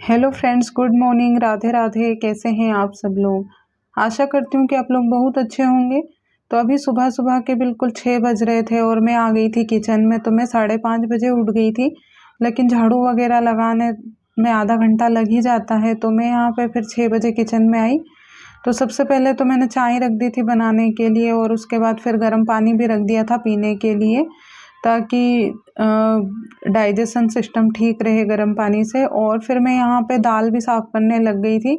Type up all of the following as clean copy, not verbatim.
Hello friends, good morning, Radhe Radhe. कैसे हैं आप सब लोग? आशा करती हूँ कि आप लोग बहुत अच्छे होंगे। तो अभी सुबह सुबह के बिल्कुल 6 बज रहे थे और मैं आ गई थी किचन में। तो मैं 5:30 बजे उठ गई थी, लेकिन झाड़ू वगैरह लगाने में आधा घंटा लग ही जाता है। तो मैं यहाँ पे फिर 6 बजे किचन में आई। तो सबसे पहले तो मैंने चाय रख दी थी बनाने के लिए, और उसके बाद फिर गर्म पानी भी रख दिया था पीने के लिए, ताकि डाइजेशन सिस्टम ठीक रहे गर्म पानी से। और फिर मैं यहाँ पे दाल भी साफ़ करने लग गई थी,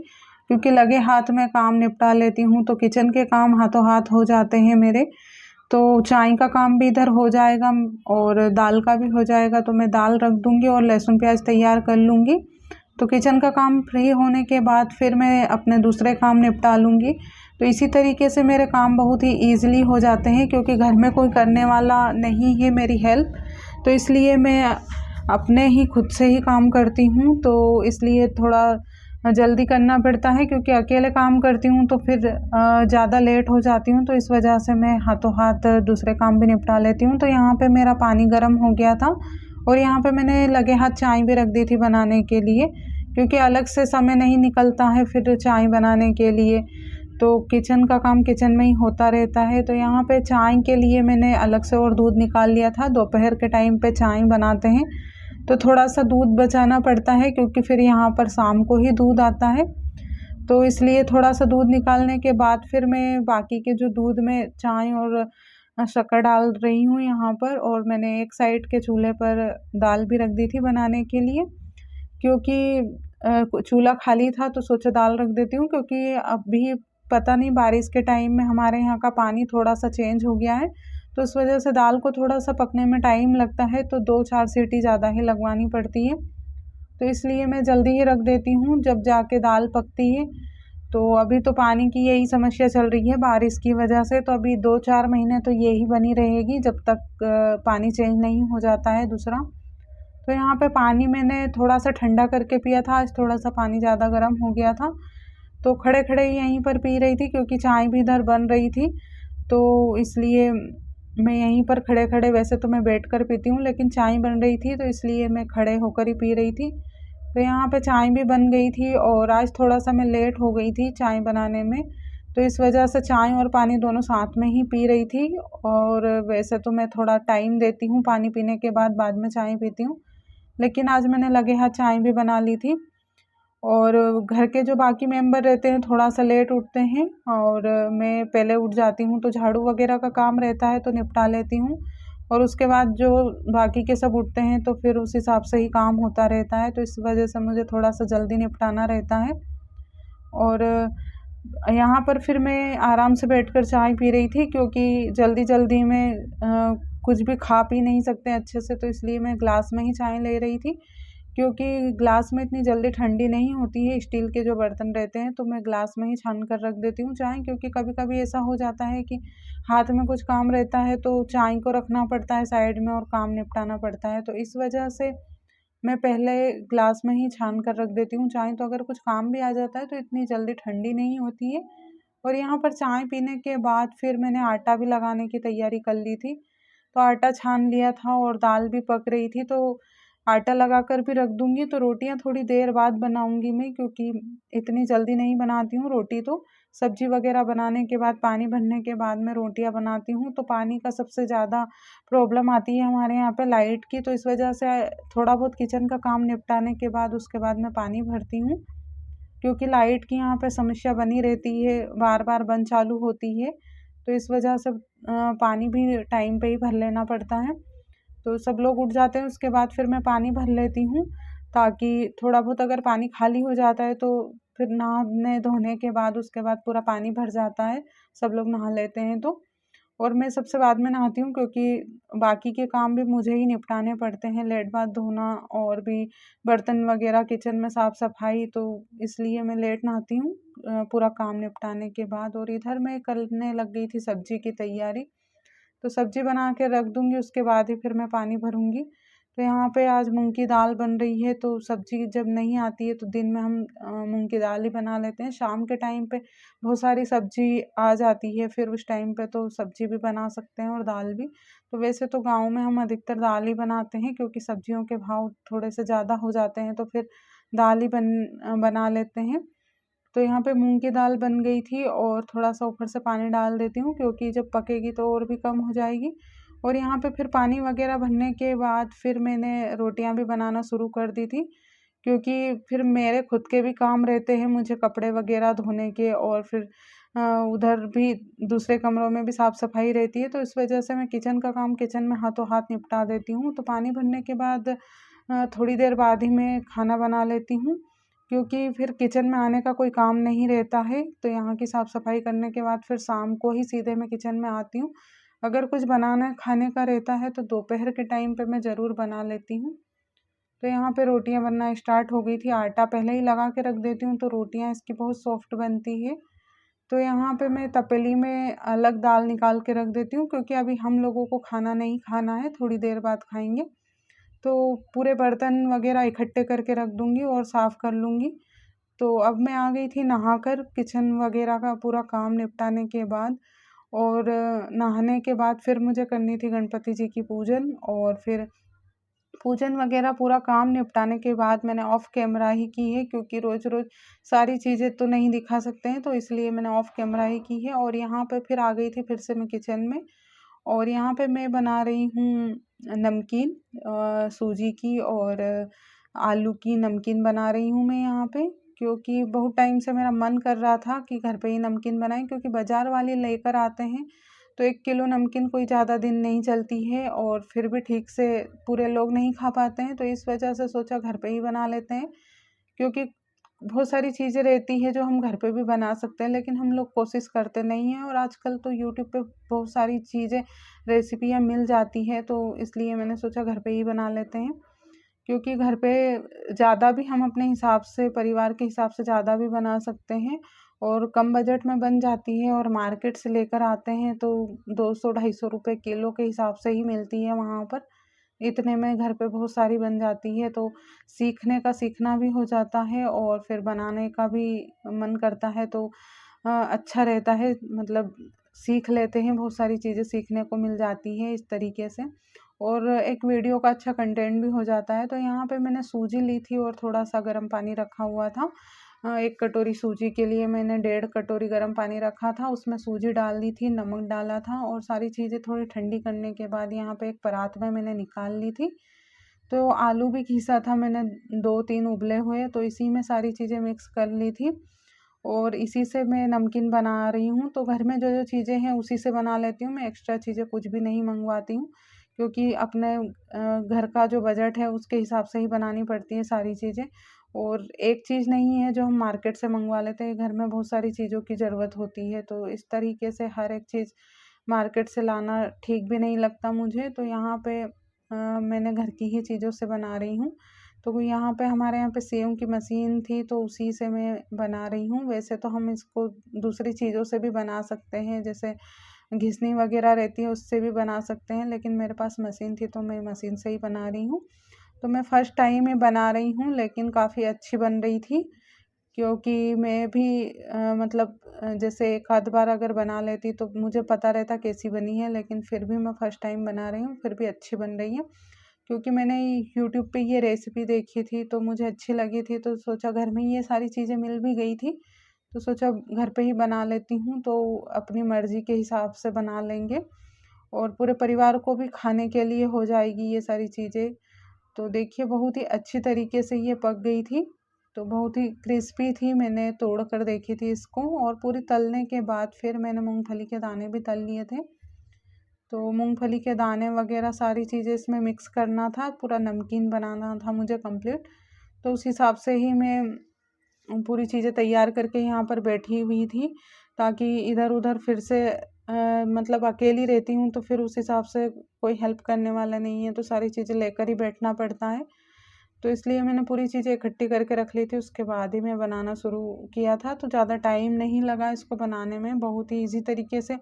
क्योंकि लगे हाथ में काम निपटा लेती हूँ तो किचन के काम हाथों हाथ हो जाते हैं मेरे। तो चाय का काम भी इधर हो जाएगा और दाल का भी हो जाएगा। तो मैं दाल रख दूँगी और लहसुन प्याज तैयार कर लूँगी। तो किचन का काम फ्री होने के बाद फिर मैं अपने दूसरे काम निपटा लूँगी। तो इसी तरीके से मेरे काम बहुत ही ईज़िली हो जाते हैं, क्योंकि घर में कोई करने वाला नहीं है मेरी हेल्प। तो इसलिए मैं अपने ही खुद से ही काम करती हूँ। तो इसलिए थोड़ा जल्दी करना पड़ता है, क्योंकि अकेले काम करती हूँ तो फिर ज़्यादा लेट हो जाती हूँ। तो इस वजह से मैं हाथों हाथ दूसरे काम भी निपटा लेती हूँ। तो यहाँ पे मेरा पानी गर्म हो गया था और यहाँ पे मैंने लगे हाथ चाय भी रख दी थी बनाने के लिए, क्योंकि अलग से समय नहीं निकलता है फिर चाय बनाने के लिए। तो किचन का काम किचन में ही होता रहता है। तो यहाँ पे चाय के लिए मैंने अलग से और दूध निकाल लिया था। दोपहर के टाइम पे चाय बनाते हैं तो थोड़ा सा दूध बचाना पड़ता है, क्योंकि फिर यहाँ पर शाम को ही दूध आता है। तो इसलिए थोड़ा सा दूध निकालने के बाद फिर मैं बाकी के जो दूध में चाय और शक्कर डाल रही हूँ यहाँ पर। और मैंने एक साइड के चूल्हे पर दाल भी रख दी थी बनाने के लिए, क्योंकि चूल्हा खाली था तो सोचा दाल रख देती हूँ। क्योंकि अभी पता नहीं, बारिश के टाइम में हमारे यहाँ का पानी थोड़ा सा चेंज हो गया है, तो उस वजह से दाल को थोड़ा सा पकने में टाइम लगता है। तो 2-4 सीटी ज़्यादा ही लगवानी पड़ती है। तो इसलिए मैं जल्दी ही रख देती हूँ जब जाके दाल पकती है। तो अभी तो पानी की यही समस्या चल रही है बारिश की वजह से। तो अभी 2-4 महीने तो यही बनी रहेगी जब तक पानी चेंज नहीं हो जाता है दूसरा। तो यहाँ पे पानी मैंने थोड़ा सा ठंडा करके पिया था, आज थोड़ा सा पानी ज़्यादा गर्म हो गया था। तो खड़े खड़े यहीं पर पी रही थी, क्योंकि चाय भी इधर बन रही थी। तो इसलिए मैं यहीं पर खड़े खड़े, वैसे तो मैं बैठ कर पीती हूँ लेकिन चाय बन रही थी तो इसलिए मैं खड़े होकर ही पी रही थी। तो यहाँ पे चाय भी बन गई थी और आज थोड़ा सा मैं लेट हो गई थी चाय बनाने में। तो इस वजह से चाय और पानी दोनों साथ में ही पी रही थी। और वैसे तो मैं थोड़ा टाइम देती हूँ पानी पीने के बाद में चाय पीती हूँ, लेकिन आज मैंने लगे हाथ चाय भी बना ली थी। और घर के जो बाकी मेंबर रहते हैं थोड़ा सा लेट उठते हैं और मैं पहले उठ जाती हूँ, तो झाड़ू वगैरह का काम रहता है तो निपटा लेती हूँ। और उसके बाद जो बाकी के सब उठते हैं तो फिर उस हिसाब से ही काम होता रहता है। तो इस वजह से मुझे थोड़ा सा जल्दी निपटाना रहता है। और यहाँ पर फिर मैं आराम से बैठकर चाय पी रही थी, क्योंकि जल्दी जल्दी में कुछ भी खा पी नहीं सकते अच्छे से। तो इसलिए मैं ग्लास में ही चाय ले रही थी, क्योंकि ग्लास में इतनी जल्दी ठंडी नहीं होती है। स्टील के जो बर्तन रहते हैं तो मैं ग्लास में ही छान कर रख देती हूँ चाय, क्योंकि कभी कभी ऐसा हो जाता है कि हाथ में कुछ काम रहता है तो चाय को रखना पड़ता है साइड में और काम निपटाना पड़ता है। तो इस वजह से मैं पहले ग्लास में ही छान कर रख देती हूँ चाय। तो अगर कुछ काम भी आ जाता है तो इतनी जल्दी ठंडी नहीं होती है। और यहाँ पर चाय पीने के बाद फिर मैंने आटा भी लगाने की तैयारी कर ली थी। तो आटा छान लिया था और दाल भी पक रही थी, तो आटा लगाकर भी रख दूँगी। तो रोटियाँ थोड़ी देर बाद बनाऊँगी मैं, क्योंकि इतनी जल्दी नहीं बनाती हूँ रोटी। तो सब्ज़ी वग़ैरह बनाने के बाद, पानी भरने के बाद मैं रोटियाँ बनाती हूँ। तो पानी का सबसे ज़्यादा प्रॉब्लम आती है हमारे यहाँ पे लाइट की। तो इस वजह से थोड़ा बहुत किचन का काम निपटाने के बाद उसके बाद मैं पानी भरती हूँ, क्योंकि लाइट की यहाँ पे समस्या बनी रहती है, बार-बार बंद चालू होती है। तो इस वजह से पानी भी टाइम पे ही भर लेना पड़ता है। तो सब लोग उठ जाते हैं उसके बाद फिर मैं पानी भर लेती हूँ, ताकि थोड़ा बहुत अगर पानी खाली हो जाता है तो फिर नहाने धोने के बाद उसके बाद पूरा पानी भर जाता है, सब लोग नहा लेते हैं तो। और मैं सबसे बाद में नहाती हूँ, क्योंकि बाकी के काम भी मुझे ही निपटाने पड़ते हैं, लेट बाथ धोना और भी बर्तन वगैरह, किचन में साफ़ सफाई। तो इसलिए मैं लेट नहाती हूँ पूरा काम निपटाने के बाद। और इधर मैं करने लग गई थी सब्जी की तैयारी। तो सब्जी बना के रख दूँगी, उसके बाद ही फिर मैं पानी भरूँगी। तो यहाँ पे आज मूँग की दाल बन रही है। तो सब्जी जब नहीं आती है तो दिन में हम मूँग की दाल ही बना लेते हैं। शाम के टाइम पे बहुत सारी सब्जी आ जाती है, फिर उस टाइम पे तो सब्जी भी बना सकते हैं और दाल भी। तो वैसे तो गाँव में हम अधिकतर दाल ही बनाते हैं, क्योंकि सब्जियों के भाव थोड़े से ज़्यादा हो जाते हैं तो फिर दाल ही बना लेते हैं। तो यहाँ पे मूंग की दाल बन गई थी और थोड़ा सा ऊपर से पानी डाल देती हूँ, क्योंकि जब पकेगी तो और भी कम हो जाएगी। और यहाँ पे फिर पानी वगैरह भरने के बाद फिर मैंने रोटियाँ भी बनाना शुरू कर दी थी, क्योंकि फिर मेरे खुद के भी काम रहते हैं, मुझे कपड़े वगैरह धोने के, और फिर उधर भी दूसरे कमरों में भी साफ़ सफाई रहती है। तो इस वजह से मैं किचन का काम किचन में हाथों हाथ निपटा देती हूँ। तो पानी भरने के बाद थोड़ी देर बाद ही मैं खाना बना लेती हूँ, क्योंकि फिर किचन में आने का कोई काम नहीं रहता है। तो यहाँ की साफ़ सफाई करने के बाद फिर शाम को ही सीधे मैं किचन में आती हूँ। अगर कुछ बनाना खाने का रहता है तो दोपहर के टाइम पे मैं ज़रूर बना लेती हूँ। तो यहाँ पे रोटियाँ बनना स्टार्ट हो गई थी। आटा पहले ही लगा के रख देती हूँ तो रोटियाँ इसकी बहुत सॉफ्ट बनती है। तो यहाँ पे मैं तपेली में अलग दाल निकाल के रख देती हूँ, क्योंकि अभी हम लोगों को खाना नहीं खाना है, थोड़ी देर बाद खाएंगे। तो पूरे बर्तन वगैरह इकट्ठे करके रख दूँगी और साफ़ कर लूँगी। तो अब मैं आ गई थी नहाकर, किचन वगैरह का पूरा काम निपटाने के बाद। और नहाने के बाद फिर मुझे करनी थी गणपति जी की पूजन, और फिर पूजन वगैरह पूरा काम निपटाने के बाद मैंने ऑफ कैमरा ही की है, क्योंकि रोज़ रोज़ सारी चीज़ें तो नहीं दिखा सकते हैं, तो इसलिए मैंने ऑफ कैमरा ही की है। और यहाँ पे फिर आ गई थी फिर से मैं किचन में, और यहाँ पे मैं बना रही हूँ नमकीन, सूजी की और आलू की नमकीन बना रही हूँ मैं यहाँ पे। क्योंकि बहुत टाइम से मेरा मन कर रहा था कि घर पे ही नमकीन बनाएं, क्योंकि बाज़ार वाले लेकर आते हैं तो 1 किलो नमकीन कोई ज़्यादा दिन नहीं चलती है, और फिर भी ठीक से पूरे लोग नहीं खा पाते हैं। तो इस वजह से सोचा घर पे ही बना लेते हैं, क्योंकि बहुत सारी चीज़ें रहती है जो हम घर पे भी बना सकते हैं, लेकिन हम लोग कोशिश करते नहीं हैं। और आजकल तो यूट्यूब पे बहुत सारी चीज़ें रेसिपियाँ मिल जाती हैं, तो इसलिए मैंने सोचा घर पे ही बना लेते हैं। क्योंकि घर पे ज़्यादा भी हम अपने हिसाब से, परिवार के हिसाब से ज़्यादा भी बना सकते हैं, और कम बजट में बन जाती है। और मार्केट से लेकर आते हैं तो 200-250 रुपये किलो के हिसाब से ही मिलती है वहाँ पर। इतने में घर पे बहुत सारी बन जाती है, तो सीखना भी हो जाता है, और फिर बनाने का भी मन करता है। तो अच्छा रहता है, मतलब सीख लेते हैं, बहुत सारी चीज़ें सीखने को मिल जाती है इस तरीके से, और एक वीडियो का अच्छा कंटेंट भी हो जाता है। तो यहाँ पे मैंने सूजी ली थी और थोड़ा सा गर्म पानी रखा हुआ था। 1 कटोरी सूजी के लिए मैंने 1.5 कटोरी गर्म पानी रखा था, उसमें सूजी डाल दी थी, नमक डाला था, और सारी चीज़ें थोड़ी ठंडी करने के बाद यहाँ पे एक परात में मैंने निकाल ली थी। तो आलू भी घिसा था मैंने 2-3 उबले हुए, तो इसी में सारी चीज़ें मिक्स कर ली थी, और इसी से मैं नमकीन बना रही हूँ। तो घर में जो जो चीज़ें हैं उसी से बना लेती हूँ मैं, एक्स्ट्रा चीज़ें कुछ भी नहीं मंगवाती हूँ, क्योंकि अपने घर का जो बजट है उसके हिसाब से ही बनानी पड़ती है सारी चीज़ें। और एक चीज़ नहीं है जो हम मार्केट से मंगवा लेते हैं, घर में बहुत सारी चीज़ों की ज़रूरत होती है, तो इस तरीके से हर एक चीज़ मार्केट से लाना ठीक भी नहीं लगता मुझे। तो यहाँ पे मैंने घर की ही चीज़ों से बना रही हूँ। तो यहाँ पे हमारे यहाँ पे सेव की मशीन थी, तो उसी से मैं बना रही हूँ। वैसे तो हम इसको दूसरी चीज़ों से भी बना सकते हैं, जैसे घिसनी वगैरह रहती है उससे भी बना सकते हैं, लेकिन मेरे पास मशीन थी तो मैं मशीन से ही बना रही हूँ। तो मैं फ़र्स्ट टाइम ही बना रही हूँ, लेकिन काफ़ी अच्छी बन रही थी, क्योंकि मैं भी मतलब जैसे एक आध बार अगर बना लेती तो मुझे पता रहता कैसी बनी है, लेकिन फिर भी मैं फ़र्स्ट टाइम बना रही हूँ, फिर भी अच्छी बन रही है। क्योंकि मैंने यूट्यूब पे ये रेसिपी देखी थी तो मुझे अच्छी लगी थी, तो सोचा घर में ये सारी चीज़ें मिल भी गई थी, तो सोचा घर पे ही बना लेती हूँ, तो अपनी मर्ज़ी के हिसाब से बना लेंगे, और पूरे परिवार को भी खाने के लिए हो जाएगी ये सारी चीज़ें। तो देखिए बहुत ही अच्छी तरीके से ये पक गई थी, तो बहुत ही क्रिस्पी थी। मैंने तोड़ कर देखी थी इसको, और पूरी तलने के बाद फिर मैंने मूँगफली के दाने भी तल लिए थे। तो मूँगफली के दाने वगैरह सारी चीज़ें इसमें मिक्स करना था, पूरा नमकीन बनाना था मुझे कंप्लीट। तो उस हिसाब से ही मैं पूरी चीज़ें तैयार करके यहाँ पर बैठी हुई थी, ताकि इधर-उधर फिर से मतलब अकेली रहती हूँ तो फिर उस हिसाब से कोई हेल्प करने वाला नहीं है, तो सारी चीज़ें लेकर ही बैठना पड़ता है। तो इसलिए मैंने पूरी चीज़ें इकट्ठी करके रख ली थी, उसके बाद ही मैं बनाना शुरू किया था। तो ज़्यादा टाइम नहीं लगा इसको बनाने में, बहुत ही ईज़ी तरीके से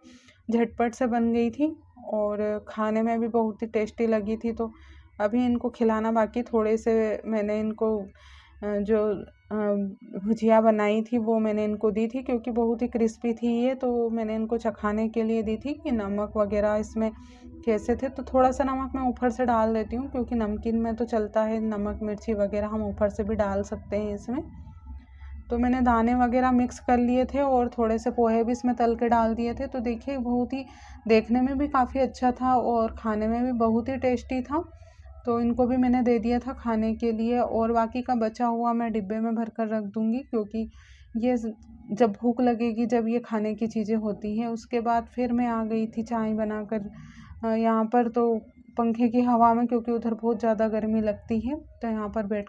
झटपट से बन गई थी, और खाने में भी बहुत ही टेस्टी लगी थी। तो अभी इनको खिलाना बाकी, थोड़े से मैंने इनको जो भुजिया बनाई थी वो मैंने इनको दी थी, क्योंकि बहुत ही क्रिस्पी थी ये, तो मैंने इनको चखाने के लिए दी थी कि नमक वगैरह इसमें कैसे थे। तो थोड़ा सा नमक मैं ऊपर से डाल देती हूँ, क्योंकि नमकीन में तो चलता है नमक मिर्ची वगैरह हम ऊपर से भी डाल सकते हैं इसमें। तो मैंने दाने वगैरह मिक्स कर लिए थे और थोड़े से पोहे भी इसमें तल के डाल दिए थे। तो देखिए बहुत ही देखने में भी काफ़ी अच्छा था और खाने में भी बहुत ही टेस्टी था। तो इनको भी मैंने दे दिया था खाने के लिए, और बाकी का बचा हुआ मैं डिब्बे में भर कर रख दूँगी, क्योंकि ये जब भूख लगेगी, जब ये खाने की चीज़ें होती हैं। उसके बाद फिर मैं आ गई थी चाय बनाकर यहाँ पर, तो पंखे की हवा में, क्योंकि उधर बहुत ज़्यादा गर्मी लगती है, तो यहाँ पर बैठ कर